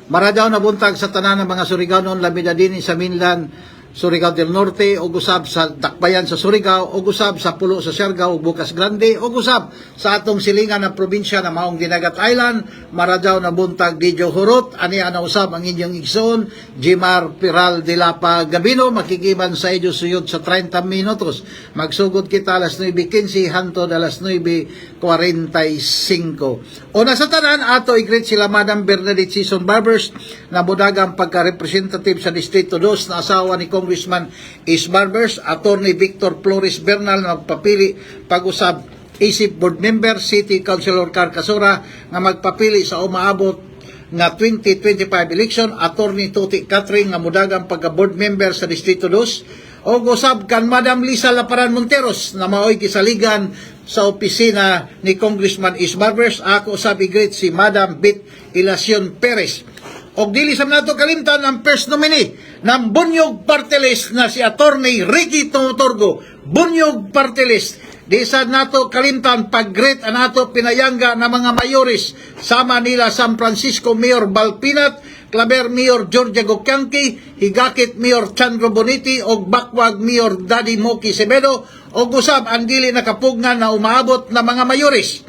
Maradaw na buntag sa tanan ng mga Surigaonon labi na dinhi sa mainland Surigao del Norte o usab sa Dakbayan sa Surigao o usab sa Pulo sa Siargao ug Bukas Grande o usab sa atong silingan na probinsya na maong Dinagat Island. Maradaw na buntag Didio Hurot ani ana usab ang inyong igsoon Jimar Piral de Lapa Gabino makikiban sa inyo suyod sa 30 minutos. Magsugod kita alas 9:15 hangtod alas 9:45. Una sa tanan ato i-greet sila Madam Bernadette Season Barbers na budagang pagka-representative sa Distrito 2 na asawa ni Congressman Is Barbers, Attorney Victor Flores Bernal na magpapili pag-usab isip board member, City Councilor Carcasora nga magpapili sa umaabot nga 2025 election, Attorney Tuti Catherine nga mudagang pagka-board member sa Distrito 2, o usab kan Madam Lisa Laparan Monteros na maoy kisaligan sa opisina ni Congressman Is Barbers. Ako usab i-greet si Madam Bit Ilacion Perez. Og dili sa nato kalimtan ang first nominee ng Bunyog Party List na si Attorney Ricky Tumuturgo. Bunyog Party List. Di sa nato kalimtan pag-greet ang nato pinayangga na mga mayoris sama nila San Francisco Mayor Balpinat, Claver Mayor Georgia Gokyanki, Higakit Mayor Chandro Boniti og Bakwag Mayor Daddy Moki Semedo og usab ang dili nakapugnan na umaabot na mga mayoris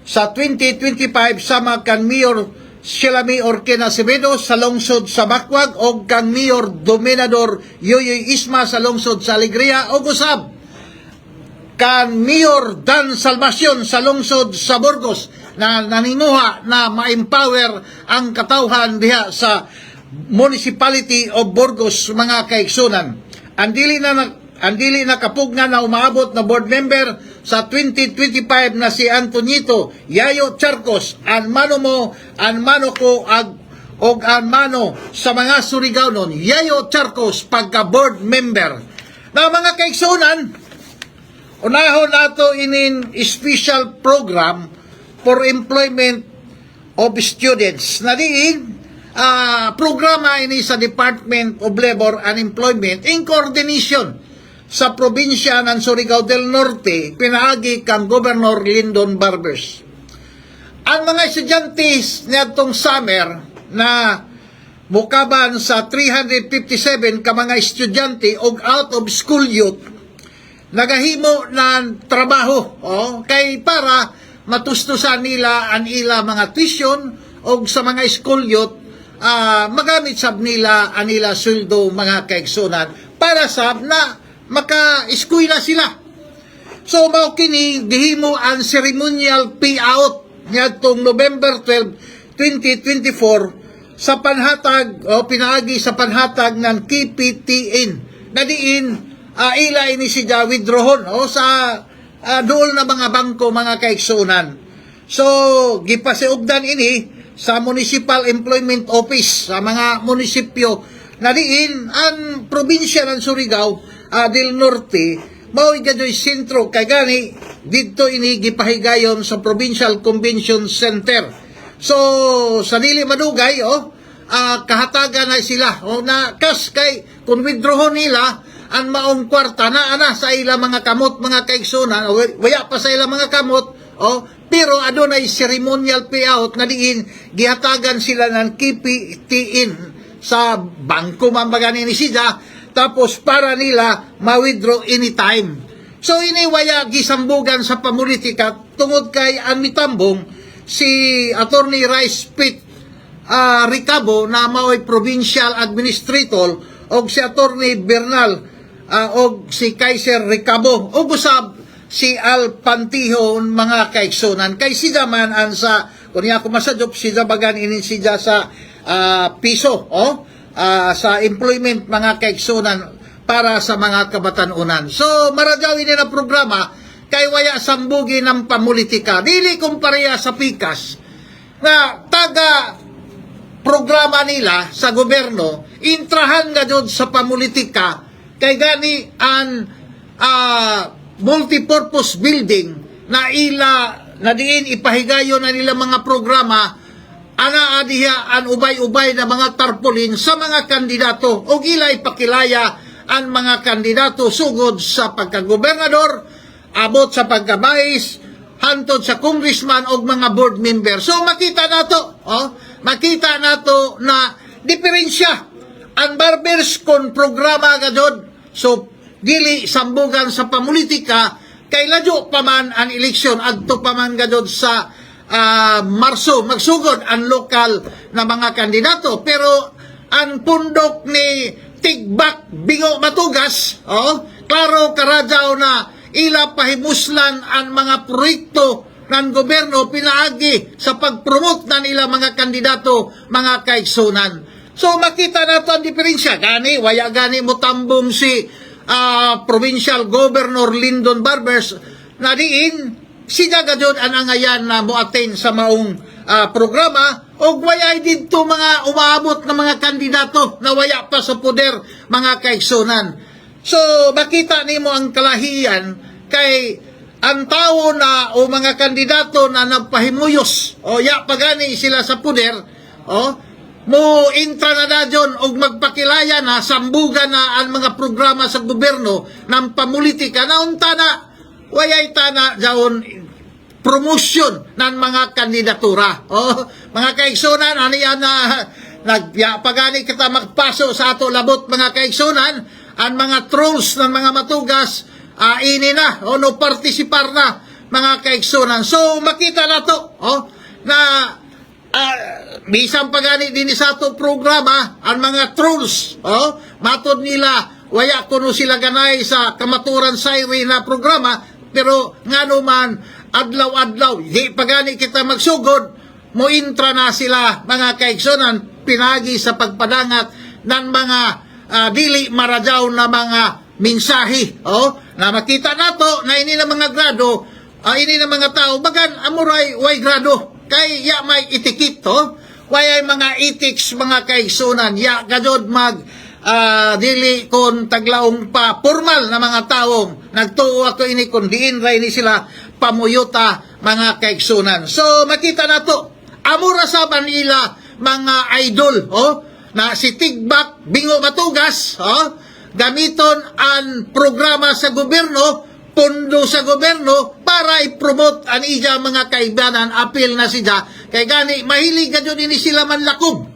sa 2025 sama kan Mayor sila Mayor Kena Semedo sa lungsod sa Bakwag o kang Mayor Dominador Yoyoy Isma sa lungsod sa Alegria o usab kan Mayor Dan Salvacion sa lungsod sa Burgos na naninuha na ma-empower ang katawhan diha sa Municipality of Burgos mga kaigsunan. Ang dili na kapugnan na umaabot na board member sa 2025 na si Antonito Yayo Charcos, an mano mo, an mano ko, og an mano sa mga Surigaonon, Yayo Charcos pagka board member. Na mga kaigsunan, unahon nato inin special program for employment of students. Na diin, programa ini sa Department of Labor and Employment in coordination sa probinsya ng Surigao del Norte, pinaagi kang Governor Lyndon Barbers. Ang mga estudyante nitong summer na mukaban sa 357 ka mga estudyante og out of school youth, nagahimo ng trabaho kay para matustusan nila ang ila mga tuition og sa mga school youth, magamit sab nila ang ila sweldo mga kaigsunan para sab na maka-eskwela sila. So mao kini gihimo ang ceremonial payout niadtong November 12, 2024 sa panhatag o pinaagi sa panhatag ng KPTN na diin ila ini siya withdrawon sa dool na mga bangko mga kaigsunan. So gipasiugdan ini sa Municipal Employment Office sa mga munisipyo na diin ang probinsya ng Surigao del Norte mao gadoy sentro kay gani didto ini gipahigayon sa Provincial Convention Center. So sa dili madugay kahatagan na sila na kas kay kung withdrawon nila ang maong kwarta na ana sa ila mga kamot mga kaigsunan waya pa sa ila mga kamot pero adunay ceremonial payout na diin gihatagan sila ng KPTN sa bangko mambagan ni sida tapos para nila ma-withdraw anytime. So iniwaya gisambugan sa pamulitika tungod kay ang mitambong si Attorney Rice Pitt Ricabo na mao'y provincial administrator og si Attorney Bernal og si Kaiser Ricabo og usab si Al Pantihon mga kaigsunan kay sida man ang sa kunya ko masadop sida bagan inin sida sa piso sa employment mga kaigsunan para sa mga kabatanunan. So maradawin na programa kay waya sambugi ng pamulitika dili kumpareha sa pikas na taga programa nila sa gobyerno intrahan nga jud sa pamulitika kay gani ang multipurpose building na ila na diin ipahigayon na nila mga programa ana adiha an ubay-ubay na mga tarpaulin sa mga kandidato o ila ipakilaya ang mga kandidato sugod sa pagkagobernador abot sa pagkabais hantod sa congressman o mga board member. So makita nato makita nato na diferensya ang barbers kon programa gajod. So dili sambugan sa pamulitika kay ladyo pa man ang eleksyon adto pa man gajod sa Marso magsugod ang lokal na mga kandidato. Pero ang pundok ni Tigbak Bingo Matugas, klaro karadyaw na ila pahimuslan ang mga proyekto ng gobyerno pinaagi sa pagpromote na nila mga kandidato, mga kaigsunan. So makita nato ang diferensya. Gani, waya gani mo tambong si Provincial Governor Lyndon Barbers na diin siya gajod ang angayan na muaten sa maong programa o waya dito mga umaabot na mga kandidato na waya pa sa poder, mga kaigsunan. So makita nimo ang kalahian kay ang tao na o mga kandidato na nagpahimuyos o ya pagani sila sa poder mo intra na dadyon og magpakilaya na sambugan na ang mga programa sa gobyerno ng pamulitika na unta na wayay tana jaon promotion ng mga kandidatura. Mga kaigsunan aniya na pagani kita magpaso sa ato labot, mga kaigsunan, ang mga trolls ng mga matugas ini na no partisipar na, mga kaigsunan. So makita na to na bisan pagani din sa ato programa ang mga trolls matod nila waya kuno sila ganay sa kamaturan sayri na programa, pero ngano man adlaw-adlaw di pagani kita magsugod mo intra na sila, mga kaigsunan, pinagi sa pagpadangat ng mga dili maradyaw na mga mensahe na makita nato na ini na mga grado ini na mga tao bagan amuray way grado kay ya may itikit way mga ethics, mga kaigsunan, ya gadod mag dili kon taglaong pa formal na mga taong nagtuo ato ini kun diin ra ini sila pamuyota, mga kaigsunan. So makita nato amura sa Manila mga idol na si Tigbak Bingo Matugas gamiton ang programa sa gobyerno, pondo sa gobyerno para i-promote ang iya mga kaibanan, apil na siya kay gani mahilig gadyo ini sila manlakob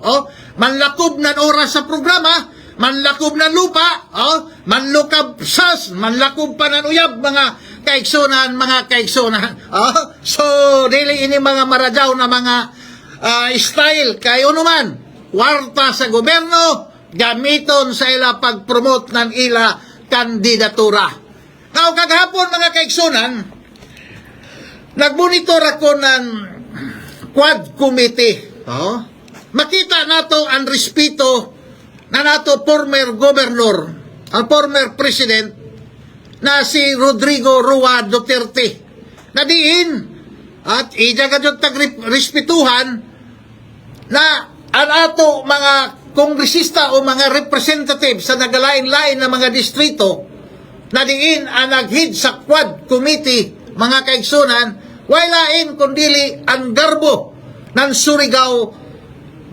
manlakob ng oras sa programa, manlakob ng lupa manlukab sas, manlakob pa ng uyab, mga kaigsunan, mga kaigsunan. So dili ini mga maradyaw na mga style kayo naman warta sa gobyerno gamiton sa ila pag-promote ng ila kandidatura. Now kagahapon, mga kaigsunan, nagmonitor ako ng Quad Committee. Makita nato ang respeto na nato former governor, ang former president na si Rodrigo Roa Duterte na diin at ijagadyo tagrespetuhan na ang ato mga kongresista o mga representative sa nagalain-lain na mga distrito na diin ang naghid sa Quad Committee, mga kaigsunan, walain kundili ang garbo ng Surigao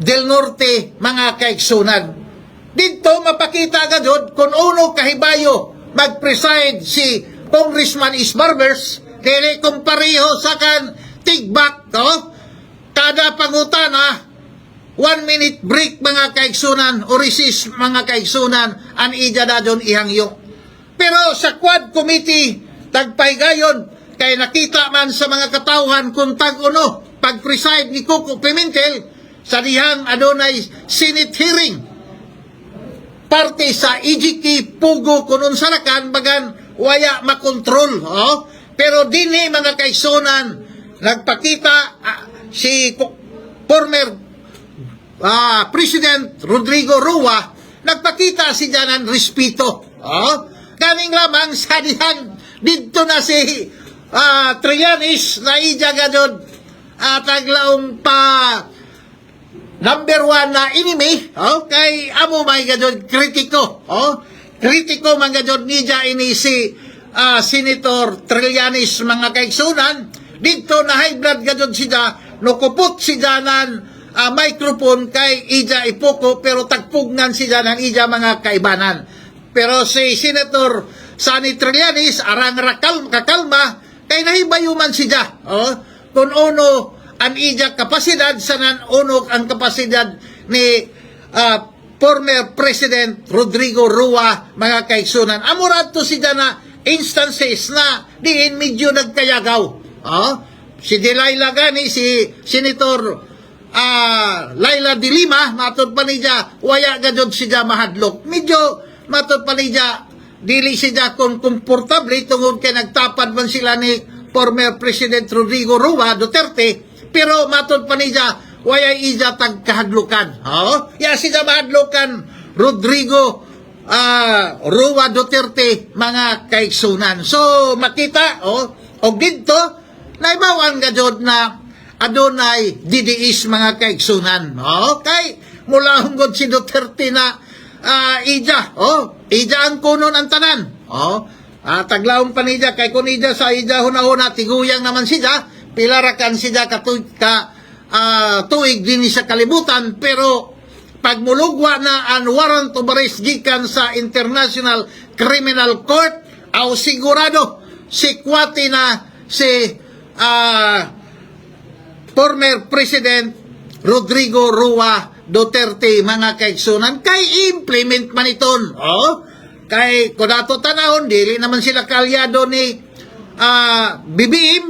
del Norte, mga kaigsunan. Dito mapakita agad kung uno kahibayo mag-preside si Congressman Isbarbers dili kumpareho sa kan Tigbak kada pangutana 1 minute break, mga kaigsunan, o recess, mga kaigsunan, an ija dadyon ihangyo. Pero sa Quad Committee tagpaygayon kay nakita man sa mga katawhan kung tag-uno pag-preside ni Coco Pimentel sa dihang adunay Senate hearing parte sa EGK Pugo kunon sarakan bagan waya makontrol pero dinhi, mga kaigsunan, nagpakita si former President Rodrigo Roa, nagpakita si Janan respeto kaming lamang sa dihang dito na si Trillanes na ijagadod taglaong pa number 1 na enemy kay amo may gadod kritiko kritiko man gadod niya ini si Senator Trillanes, mga kaigsunan. Dito na high blood gadod siya nukupot si Janan microphone kay ija ipoko pero tagpugnan si Janan ija mga kaibanan. Pero si Senator Sani Trillanes arang kakalma kay nahibayuman siya kung uno ang ija kapasidad sa nanunok ang kapasidad ni former President Rodrigo Rua, mga kaigsunan. Amurad to si na instances na diin medyo nagkayagaw. Si Delilah gani, si Senator Laila de Lima, matod pa niya, waya gadod siya mahadlok. Medyo matod pa niya, dili siya kung komportable tungod kay nagtapad man sila ni former President Rodrigo Rua Duterte, pero matod pa niya, waya ija tagkahadlukan. Ya siya mahadlukan Rodrigo Rua Duterte, mga kaigsunan. So makita o dito naibawan gadod na adunay didiis, mga kaigsunan. Kay mula hunggod si Duterte na ija ang kunon ang tanan. Taglaong pa niya, kay kung ija sa ija hunahuna tiguyang naman siya, pilarakan siya tuig din sa kalibutan, pero pagmulugwa na ang warrant of arrest gikan sa International Criminal Court, sigurado si kwati na si former President Rodrigo Rua Duterte, mga kaigsunan, kay implement man iton. Kay kudato tanahon, dili naman sila kalyado ni BBM.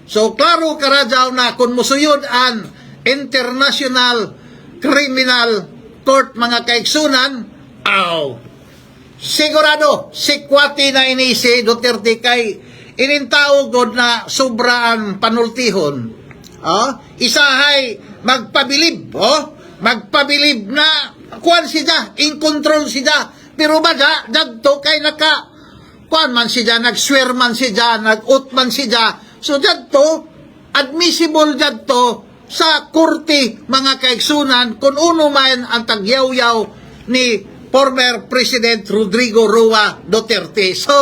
So klaro karadyaw na kung musuyod ang International Criminal Court, mga kaigsunan, sigurado si kwati na ini si Duterte, kay inintao god na sobraan panultihon. Isahay magpabilib, magpabilib na kuan siya, in control siya, pero baga dagto kay naka kuan man siya, nag-swear man siya, nag-ut man siya. So dagto admissible dagto sa korte, mga kaigsunan, kung uno man ang tagyaw-yaw ni former President Rodrigo Rua Duterte. So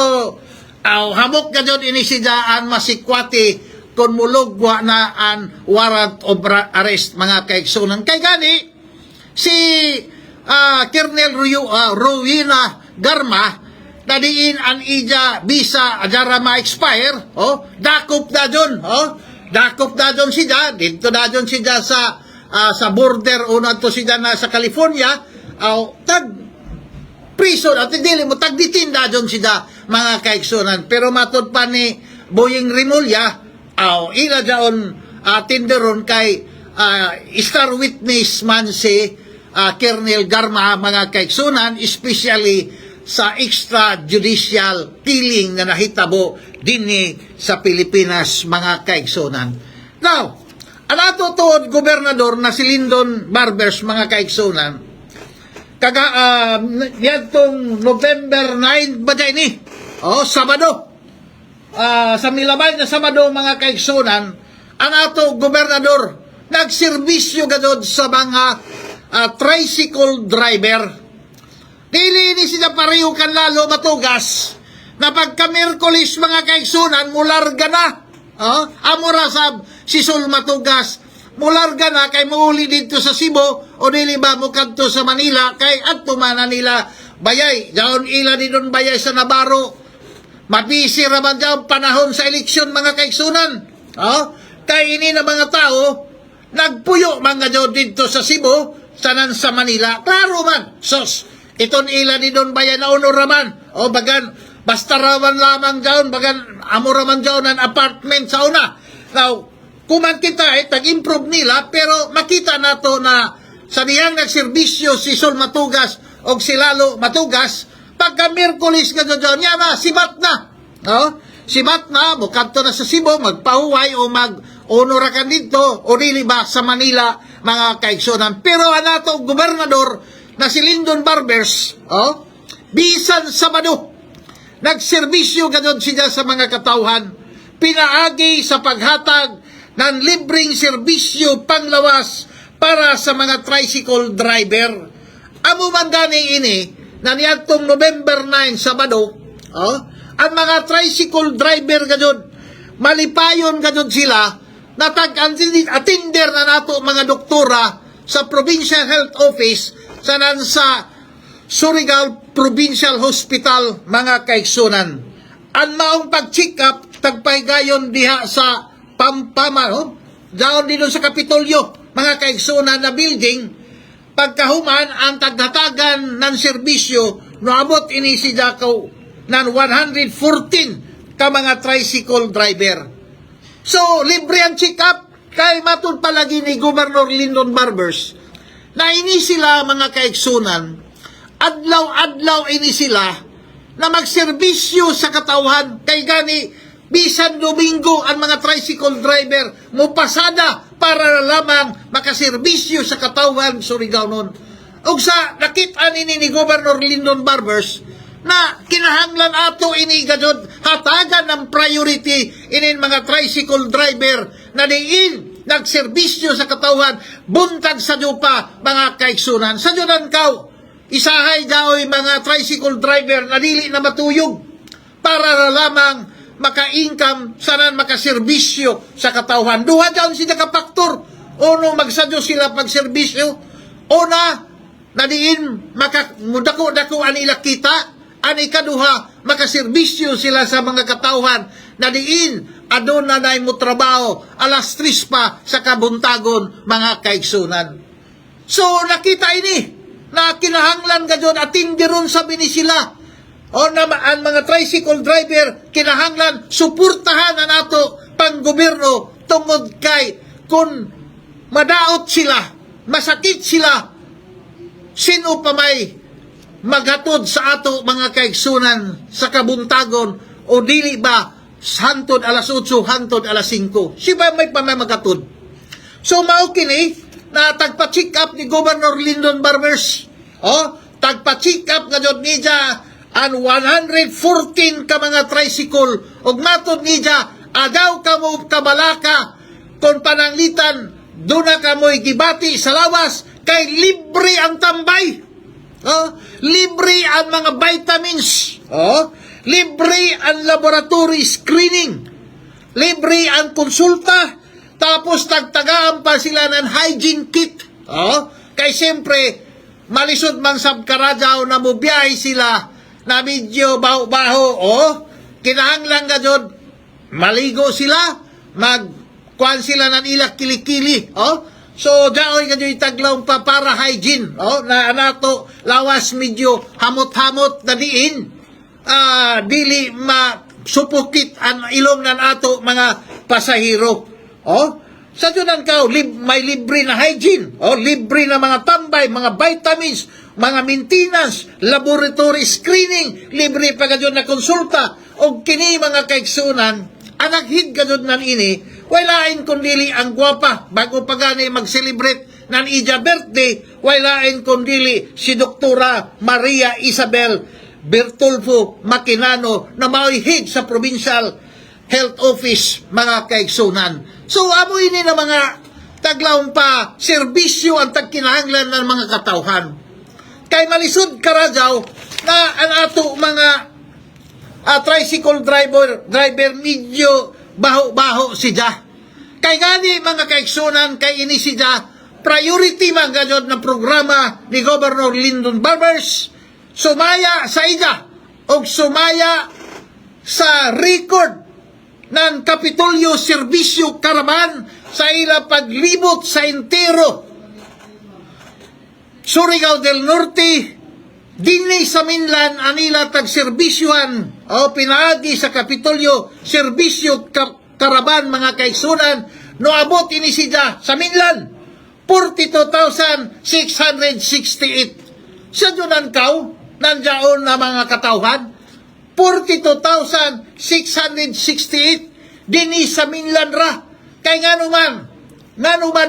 hamok gadyon ini siya ang masikwati kung mulugwa na ang warrant of arrest, mga kaigsunan. Kay gani si Colonel Rowena Garma, nadiin ang ija visa ajara ma-expire, dakop na dyan, dakop na dyan siya, dito na dyan siya sa border, una to siya na sa California, tag prison, at hindi mo, tag ditinda dyan siya, mga kaigsunan. Pero matod pa ni Boying Rimulya, ila dyan tinderon kay star witness man si Colonel Garma, mga kaigsunan, especially sa extrajudicial killing na nahitabo din sa Pilipinas, mga kaigsunan. Now, ang ato tuod gobernador na si Lyndon Barbers, mga kaigsunan, yatong November 9 ba dyan Sabado, sa Milabay na Sabado, mga kaigsunan, ang ato gobernador nagserbisyo gadod sa mga tricycle driver. Dili ni sila pareho kan lalo matugas na pagka Miyerkules, mga kaigsunan, mularga na. Amurasab si Sul matugas, mularga na kay muuli dito sa Cebu, o dili ba mo kadto sa Manila, kay adto man nila bayay. Daon ila ni don bayay sa Navarro. Mabisi raman dyan panahon sa eleksyon, mga kaigsunan. Kay ini na mga tao nagpuyo mga dyan dito sa Cebu, sanan sa Manila. Klaro man, sos, iton ila ni don bayan na uno raman, bagan basta raman lamang dyan, bagan amo raman dyan ang apartment sa una. Now, kuman kita tag-improve nila, pero makita nato na sa niyang nagserbisyo si Sol Matugas o si Lalo Matugas, pagka Miyerkules ka dyan, yana, sibat na. Sibat na, bukadto na sa Cebu, magpahuway o mag-honora ka dito, o dili ba sa Manila, mga kaigsunan. Pero anato gobernador na si Lyndon Barbers, bisan Sabado, nagserbisyo gadon siya sa mga katawhan, pinaagi sa paghatag ng libreng serbisyo panglawas para sa mga tricycle driver. Amo man gani ini, na niyadtong November 9, Sabado, ang mga tricycle driver gadon, malipayon gadon sila, na tag-attender na nato mga doktora sa Provincial Health Office sa Surigao Provincial Hospital, mga kaigsunan. Ang maong pag-check up, tagpaygayon diha sa Pampama, daon din sa Kapitolyo, mga kaigsunan na building, pagkahuman ang tagdatagan ng serbisyo, noabot ini si Jakaw ng 114 ka mga tricycle driver. So, libre ang check-up, kay matud palagi ni Governor Lyndon Barbers, na ini sila mga kaigsunan, adlaw-adlaw ini sila, na magserbisyo sa katawhan, kay gani, bisan Domingo ang mga tricycle driver mo pasada para lamang makaserbisyo sa katawhan Surigao nun. Ug sa nakita ni Governor Lyndon Barbers na kinahanglan ato ini gadod hatagan ng priority inin mga tricycle driver na diin nagserbisyo sa katawhan buntag sa dupa mga kaigsunan. Sa dunan kaw, isahay daoy mga tricycle driver na dili na matuyog para lamang maka-income, sanan makaserbisyo sa katawhan. Duha daw sila kapaktor. Uno, magsadyo sila pagserbisyo. Una, na diin, mudako-dako anila kita. Ani kaduha, makaserbisyo sila sa mga katawhan. Na diin, adon na mo trabaho, alas 3 pa sa kabuntagon, mga kaigsunan. So, nakita ini, na kinahanglan gadyon, atindiron sabi ni sila, o na ang mga tricycle driver kinahanglan suportahan na nato pang gobyerno tungod kay kung madaot sila, masakit sila, sino pa may maghatod sa ato mga kaigsunan sa kabuntagon o dili ba hantod alas 8 hantod alas 5, si ba may pa may maghatod. So mao kini na tagpa-check up ni Governor Lyndon Barbers, tagpa-check up nga jud niya ang 114 ka mga tricycle ug matod niya agaw kamo kabalaka kon pananglitan duna kamoy gibati sa lawas kay libre ang tambay, libre ang mga vitamins, libre ang laboratory screening, libre ang konsulta, tapos tagtagaan pa sila ng hygiene kit, kay siyempre malisod man sab Karadyaw na mubiyahe sila na medyo baho-baho, kinahanglan nga jud maligo sila, magkuhan sila ng ilak kilikili, so daoy nga jud taglaw pa para hygiene, na anato lawas medyo hamot-hamot na diin, dili masupukit ang ilong nan ato mga pasahero, sa junan kaw, may libre na hygiene, libre na mga tambay, mga vitamins, mga maintenance, laboratory screening, libre pa gadyon na konsulta, o kini mga kaigsunan, anaghid gadyon nan ini, walain kundili ang gwapa, bago pa gani mag-celebrate nan ija birthday, walain kundili si Doktora Maria Isabel Bertolfo Maquinano, na maihig sa Provincial Health Office, mga kaigsunan. So, amo ini na mga taglawang pa, serbisyo ang tagkinahanglan ng mga katawhan. Kay malisod Karadyaw na ang ato mga tricycle driver medyo baho-baho siya. Kay gani mga kaigsunan, kay ini siya priority man ganyod na programa ni Governor Lyndon Barbers, sumaya sa ida o sumaya sa record ng Kapitolyo Serbisyo Caravan sa ila paglibot sa entero Surigao del Norte, dinhi sa Minlan anila tagserbisyuhan pinaagi sa Kapitolyo Serbisyo Caravan, mga kaigsunan, no abot ini siya sa Minlan 42,668. Sa junan kaw nandiyaon na mga katawhan 42,668 dinhi sa Minlan ra. Kay nganuman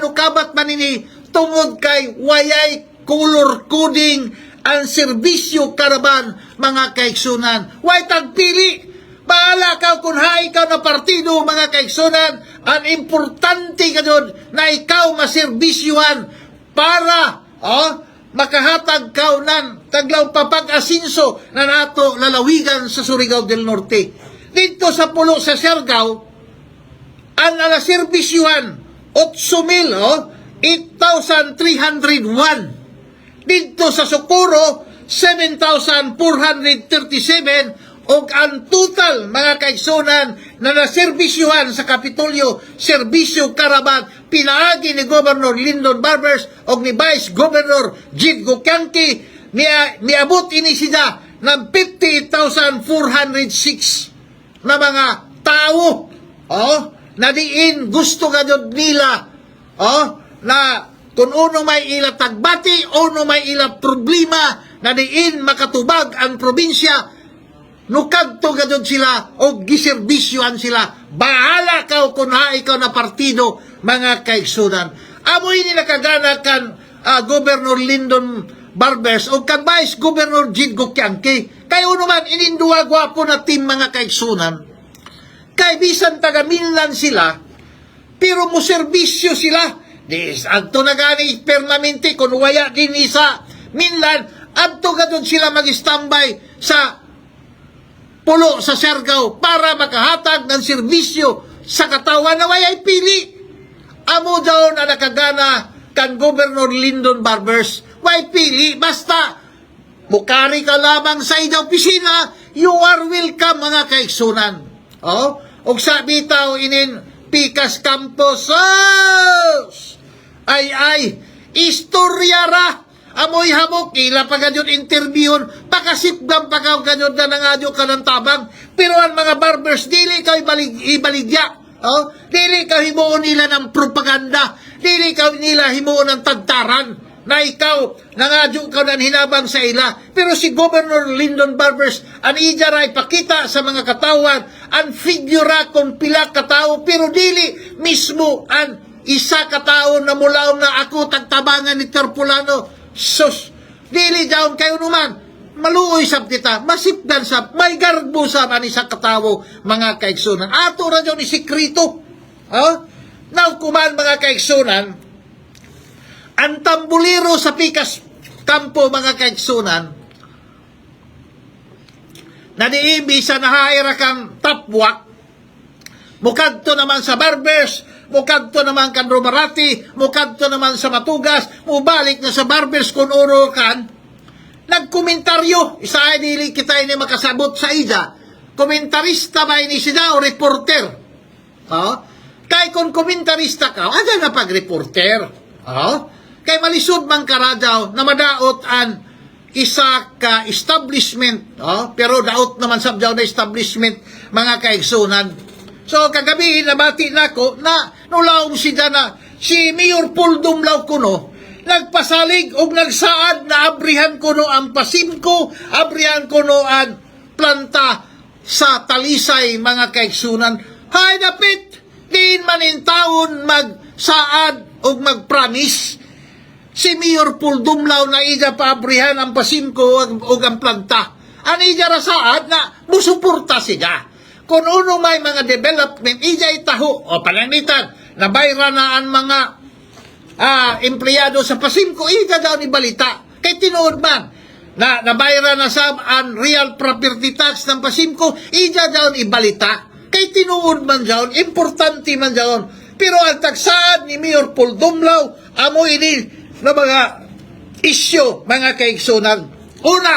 ukabat man ini tungod kay wayay color coding ang serbisyo Caravan, mga kaigsunan. Way tagpili, bahala ka kung ikaw na partido, mga kaigsunan. Ang importante ka doon na ikaw maserbisyuhan para makahatag ka ng taglaw papag-asinso na nato lalawigan sa Surigao del Norte. Dito sa pulo sa Siargao, ang nalaserbisyuhan 8,301. Dito sa Socorro 7,437, o ang total mga kaigsunan na naserbisyuhan sa Kapitolyo, serbisyo karaban, pinaagi ni Governor Lyndon Barbers o ni Vice Governor Jid Gokyanki, miabot ini sila ng 50,406 na mga tao na diin gusto ganyan nila na kung uno may ila tagbati, uno may ila problema na diin makatubag ang probinsya, nukadto ganyan sila o giserbisyuhan sila. Bahala ka o kung ikaw na partido, mga kaigsunan. Amoy nila kagana kan Governor Lyndon Barbers o kan Vice Governor Jid Gokyanki. Kayo naman, ininduwa gwapo na team, mga kaigsunan. Kay bisan taga Minlan sila, pero mo serbisyo sila. Adto na gani permanente kung waya din sa Minlan, adto gadon sila mag-standby sa pulo sa Siargao para makahatag ng serbisyo sa katawan na wayay pili. Amo daw na nakagana kan Governor Lyndon Barbers, way pili, basta mukari ka lamang sa ida opisina, you are welcome, mga kaigsunan. Og sa bitaw inin Pikas Campos, ay istorya ra, amoy hamok, ila pa ganyan interviewon, pakasipgam pa ka ganyan na nangadyo ka ng tabang, pero ang mga barbers, dili ka ibaligya, dili ka himuon nila ng propaganda, dili ka nila himuon ng tagtaran, na ikaw, nangadyo ka ng hinabang sa ila. Pero si Governor Lyndon Barbers, ang ijara ipakita sa mga katawan, ang figura kung pila katao, pero dili mismo ang isa katao na mulaw na ako tagtabangan ni Terpulano. Sus, dili daon kayo naman, maluoy sab kita, masipdan sab, may garbo sab ani sa katao, mga kaigsunan. Ato ra dyan ni sikrito. Now, kuman, mga kaigsunan, ang tambuliro sa Pikas Campo, mga kaigsunan, na diimbi sa nahaira kang tapwak, mukadto naman sa Barbers, mukadto naman kan Romarati, mukadto naman sa Matugas, mubalik na sa Barbers kung uro kan, nagkomentaryo, isa ay dili kita ini makasabot sa ida, komentarista ba ini sila o reporter? Kay kung komentarista ka, ada na pag-reporter. Kay malisod man karadaw na madaot ang isa ka establishment, pero daot naman sa na establishment, mga kaigsunan. So kagabi nabati nako na nulaom siya na si Mayor Paul Dumlao kuno nagpasalig og nagsaad na abrihan kuno ang Pasimco, abrihan kuno ang planta sa Talisay, mga kaigsunan. Hay dapit din manin taon magsaad og magpromise si Mayor Paul Dumlao na ija paabrihan ang Pasimco og ang planta. Ani ija rasaad na musuporta siya. Kung uno may mga development, ija itaho o pananitan, nabayra na ang mga empleyado sa Pasimco, ija daw ni balita. Kay tinuod man, na nabayra na sa ang real property tax ng Pasimco, ija daw ni balita. Kay tinuod man daw, importante man daw. Pero ang tagsaan ni Mayor Paul Dumlao, amo ini na mga isyo, mga kaigsunan. Una,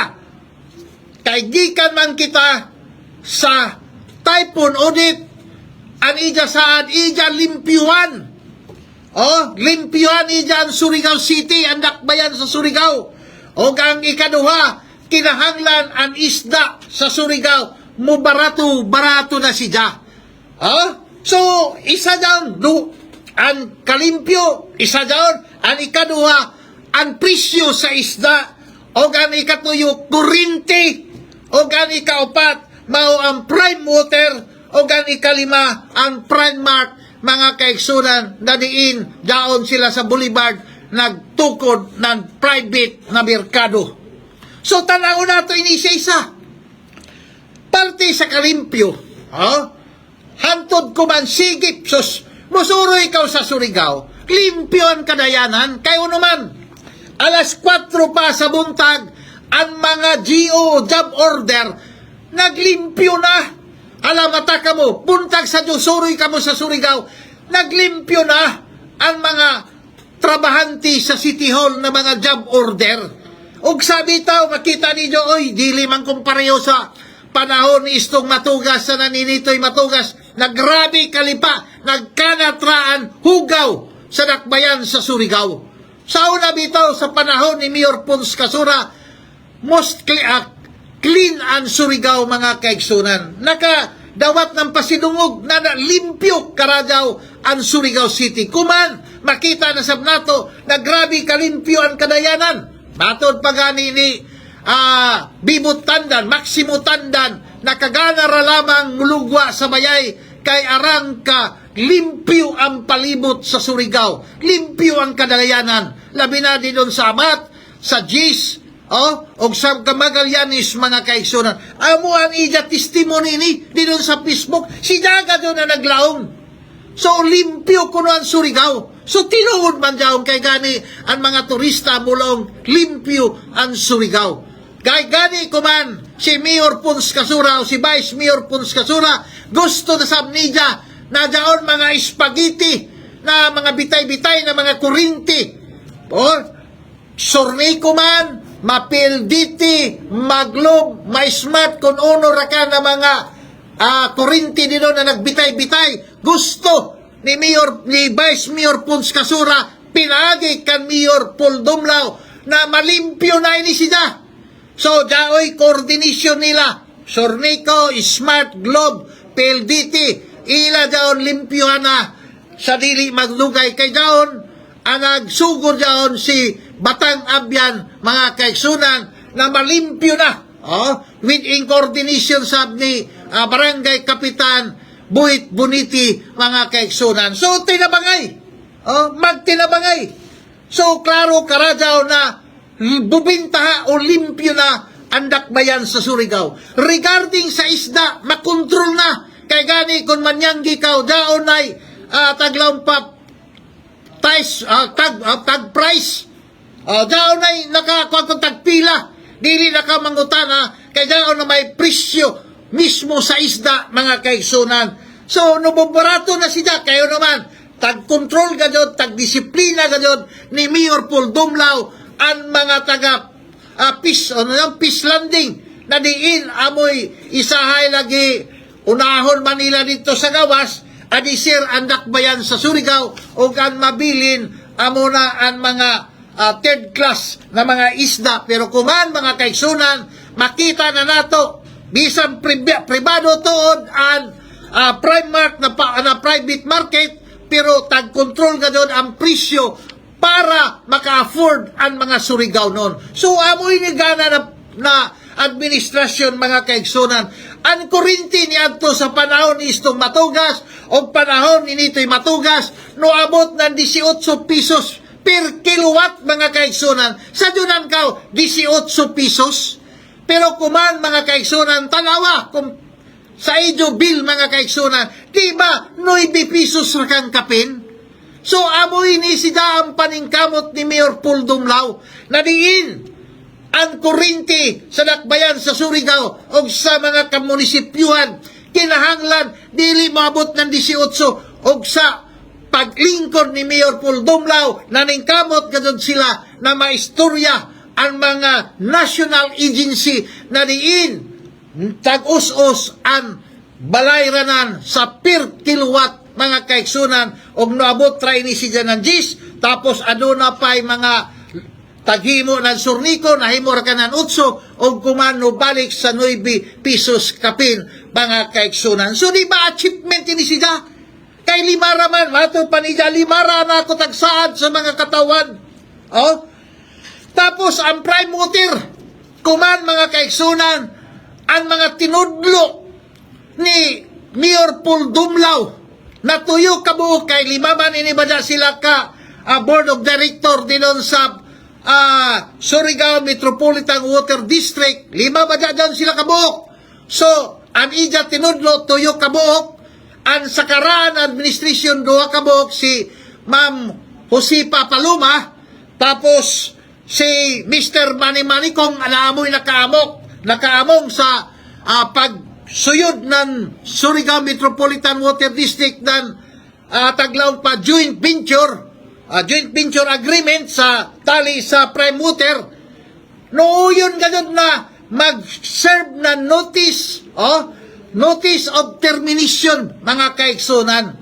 kay gikan man kita sa typhoon audit, ang ija saan, ija limpyuhan. Limpyuhan ija ang Surigao City, ang dakbayan sa Surigao. O ang ikaduha, kinahanglan ang isda sa Surigao, mo barato na siya. So, isa down, ang kalimpyo, isa down, ang ikaduha, ang presyo sa isda, o ang ikatuyo, kurinti, o ang ikaupat, mao ang prime water, o gan ikalima ang prime mart, mga kaigsunan, na diin daon sila sa Boulevard nagtukod ng private na merkado. So tanaw na ito inisa-isa. Parte sa kalimpyo, hantod ko man sigip, sus, musuro ikaw sa Surigao, limpyo ang kadayanan, kayo naman, alas 4 pa sa buntag, ang mga GO job order, naglimpyo na. Alamata ka mo, buntag sa Diyosoroy ka mo sa Surigao, naglimpyo na ang mga trabahante sa City Hall na mga job order. Og sabi tao, makita ninyo, oy, dili man kung pareho sa panahon ni Istong Matugas sa naninitoy Matugas, nagrabe kalipa, nagkanatraan, hugaw sa dakbayan sa Surigao. Sa una bitaw sa panahon ni Mayor Pons Kasura, most clean ang Surigao mga kaigsunan. Nakadawat ng pasidungog na limpyo karadaw ang Surigao City. Kuman, makita na sab nato na grabe kalimpyo ang kadayanan. Matod pa gani ni Bibot Tandan, Maximo Tandan, nakagana ra lamang mulugwa sa bayay kay arang ka limpyo ang palibot sa Surigao, limpyo ang kadayanan, labi na din doon sa Amat, sa Gis, o sa Magallanes mga kaigsunan. Amo ang ija testimony ni din sa Facebook, si Daga doon na naglaong. So limpyo kuno ang Surigao. So tinuod man daw kay gani ang mga turista mulong limpyo ang Surigao. Kay gani kuman si Mayor Pons Kasura o si Vice Mayor Pons Kasura gusto na sa amnesia na daon mga spaghetti na mga bitay-bitay na mga kurinti. O Sornico man, mapilditi, maglob, maismat kung uno ra ka na mga kurinti dito na nagbitay-bitay. Gusto ni Vice Mayor Pons Kasura pinagi kan Mayor Paul Dumlao na malimpyo na ini siya. So, daoy coordination nila. Sornico, Smart, Globe, PLDT, ila daon limpyo na sa dili maglugay kay daon ang nagsugod daon si Batang Abyan mga kaigsunan na malimpyo na with in coordination sab ni Barangay Kapitan Buhit Boniti mga kaigsunan. So, tinabangay. Magtinabangay. So, klaro karadaw na bubintaha o limpyo na ang dakbayan sa Surigao. Regarding sa isda, makontrol na. Kay gani kung manyanggi ka, daon ay taglaw pa tag price. Daon ay nakakuha tagpila. Dili nakamangutana. Kay daon na may presyo mismo sa isda, mga kaigsunan. So, nabobarato na sila. Kayo naman, tag-control ka dyan, tag-disiplina ka dyan ni Mayor Paul Dumlao ang mga taga peace landing na diin amoy isahay lagi unahon Manila dito sa gawas adisir ang dakbayan sa Surigao o kan mabilin amo na ang mga third class na mga isda. Pero kuman mga kaigsunan, makita na nato bisan privado tuod ang Primark na private market, pero tag-control ka doon ang presyo para maka-afford ang mga Surigao noon. So, amoy ni gana na administrasyon mga kaigsunan. Ang kurinti ni adto sa panahon ni Istong Matugas o panahon ni Nitoy Matugas, no abot ng 18 pesos per kilowatt mga kaigsunan. Sa dunan ka, 18 pesos. Pero kuman mga kaigsunan, tanawa, kung sa ijo bill mga kaigsunan, diba 9 pesos ra kang kapin? So, amoy ni sida ang paningkamot ni Mayor Paul Dumlao na diin ang kurinti sa dakbayan sa Surigao o sa mga kamunisipyuhan kinahanglan dili maabot ng 18 o sa paglingkod ni Mayor Paul Dumlao na ningkamot kadod sila na maistorya ang mga national agency na diin tag-us-us ang balayranan sa per kilowatt mga kaigsunan og noabot try ni siya ng GIS tapos aduna pa'y mga taghimo ng Sornico nahimo ra ka ng 8 og kumano balik sa 9 pesos kapin mga kaigsunan. So di ba achievement ni siya kay limara man mato pa ni limara na ako tagsaad sa mga katawan. Tapos ang prime water kuman mga kaigsunan ang mga tinudlo ni Mayor Paul Dumlao natuyo kabuok kay limaman inibada sila ka board of director dinon sa Surigao Metropolitan Water District. 5 ba dyan sila kabuok? So, ang ija tinudlo tuyo kabuok, ang sakaraan administration 2 kabuok si Ma'am Josepa Paloma, tapos si Mr. Manimanikong anaamoy nakaamong sa pagsuyod ng Surigao Metropolitan Water District ng taglaw pa joint venture agreement sa tali sa Prime Water. No, yun ganun na mag-serve na notice, notice of termination, mga kaigsunan.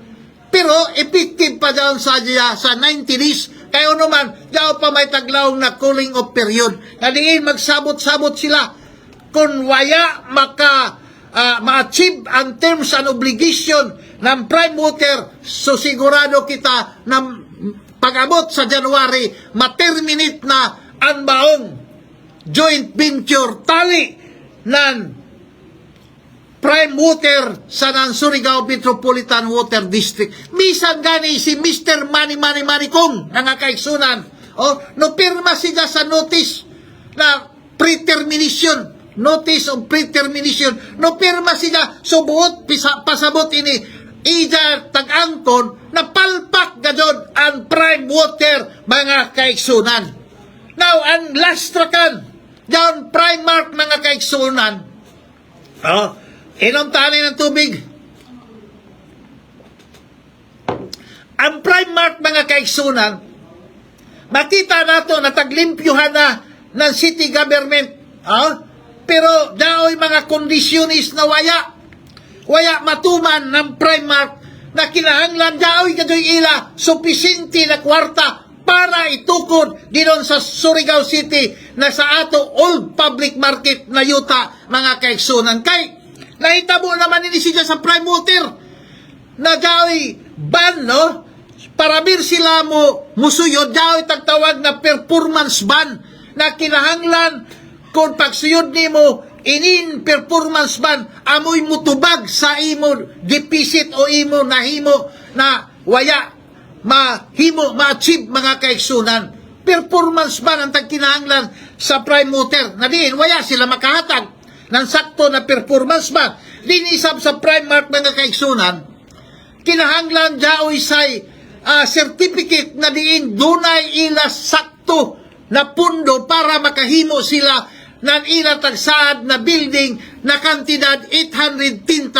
Pero effective pa daw sa 90 days. Kayo naman, daw pa may taglawang na cooling off period. Nadiin, magsabot-sabot sila. Kung waya ma-achieve ang terms and obligation ng prime mover, so sigurado kita na pag-abot sa January, ma-terminate na ang baong joint venture tali ng prime water sa ng Surigao Metropolitan Water District. Misan gani si Mr. Manny Kong nga kaigsunan. No pirma siya sa notice na pre-termination. Notice of pre-termination. No pirma siya subuot pasabot ini ija tag-angkon na palpak gadod ang prime water, mga kaigsunan. Now, ang last trakan down prime mark, mga kaigsunan, inom tani ng tubig. Ang prime mark, mga kaigsunan, makita nato na taglimpyuhan na ng city government. Pero daoy mga kondisyonis na waya matuman ng prime mark na kinahanglan daoy kadoy ila supisente na kwarta para itukod dinon sa Surigao City na sa ato old public market na yuta, mga kaigsunan. Kay nahitabo naman ini siya sa prime water na daoy ban, para bir sila musuyod, daoy tagtawag na performance ban na kinahanglan kung pagsuyod nimo inin performance ban, amoy mutubag sa imo deficit o imo nahimo na waya ma-achieve, mga kaigsunan. Performance ban ang tagkinahanglan sa prime mover. Nadiin, waya sila makahatag ng sakto na performance ban. Linisab sa prime mark, mga kaigsunan, kinahanglan daoy say certificate na diin dunay ila sakto na pundo para makahimo sila ng ilang tagsaad na building na kantidad 810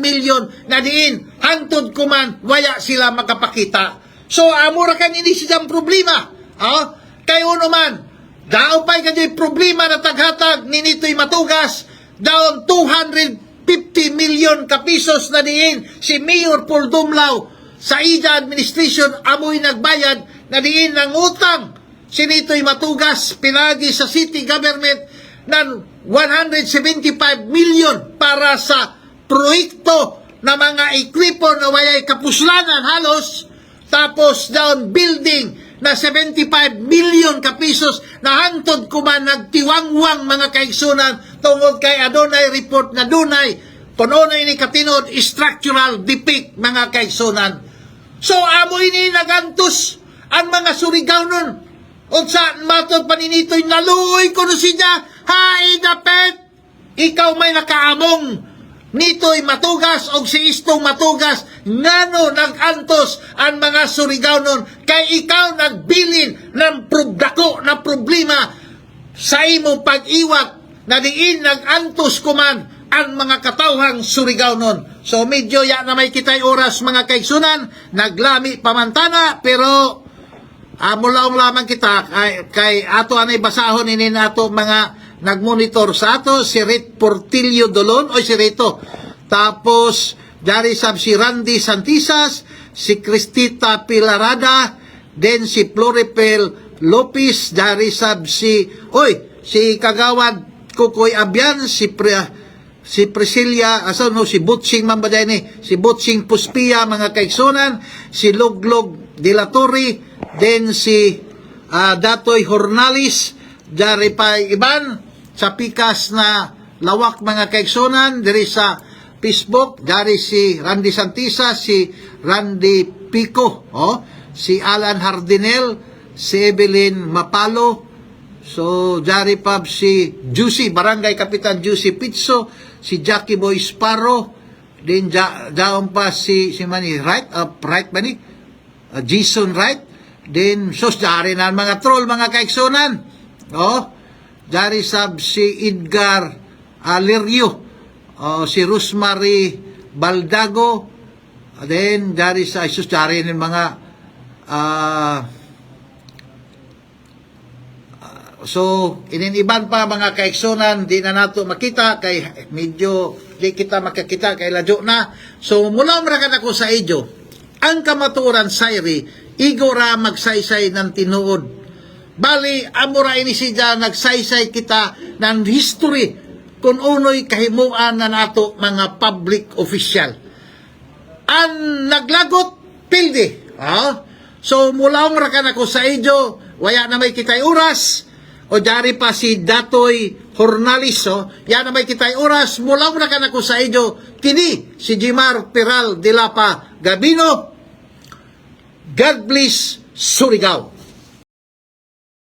million na diin hantod kuman waya sila makapakita. So amura kan ini siyang problema. Kayo naman dao pay kanyo problema na taghatag ninito'y matugas daon 250 million kapisos na diin si Mayor Paul Dumlao sa ida administration amoy nagbayad na diin ng utang. Sinito'y matugas, pinagi sa city government ng 175 million para sa proyekto na mga ekwipo na wayay kapuslanan halos, tapos down building na 75 million kapisos na hantod kuman nagtiwangwang, mga kaigsunan, tungod kay adunay report na dunay punonay ni katinod structural defect, mga kaigsunan. So amoy ni nagantos ang mga Surigao nun. O saan matod paninito'y naluoy ko no siya, hay dapet, ikaw may nakaamong, nito'y matugas o si istong matugas, ngano nag-antos ang mga Surigao nun, kay ikaw nagbilin ng dako na problema sa imong pag-iwat, na diin nag-antos kuman ang mga katawhang Surigao nun. So medyo ya na may kitay oras, mga kaigsunan, naglami pamantana, pero mulaong lamang kita kay ato anay basahon ini nato mga nagmonitor sa ato, si Rit Portillo Dolon o si Rito, tapos dari sab si Randy Santisas, si Cristita Pilarada, then si Floripel Lopez, dari sab si Kagawad Kukoy Abian, si Priscilla, si Butching Mambaday si Butching Puspia, mga kaigsunan, si Loglog de la Torre, then si Datoy Hornalis, dari pa iban sa pikas na lawak, mga kaigsunan, dari sa Facebook, dari si Randy Santisa, si Randy Pico, si Alan Hardinel, si Evelyn Mapalo, so dari pa si Juicy, Barangay Kapitan Juicy Pizzo, si Jackie Boy Sparrow, then daon pa si Manny Wright, Jason Wright, then dari na mga troll, mga kaigsunan, dari sab si Edgar Alirio, si Rosemary Baldago, then dari sa dari ng mga So, ininiban pa mga kaigsonan, di na nato makita, kay medyo di kita makakita, kay ladyo na. So, mula marakan ako sa idyo, ang kamaturan sayri, igora magsaysay ng tinuod. Bali, amura ini siya nagsaysay kita ng history kung uno'y kahimuan na nato mga public official. Ang naglagot, pildi. So, mula marakan ako sa idyo, waya na may kitay oras, o dari pa si Datoy Hornalis, yan na may kitay oras, mula na ka na ko sa idyo, kini si Jimar Peral de Lapa Gabino. God bless Surigao.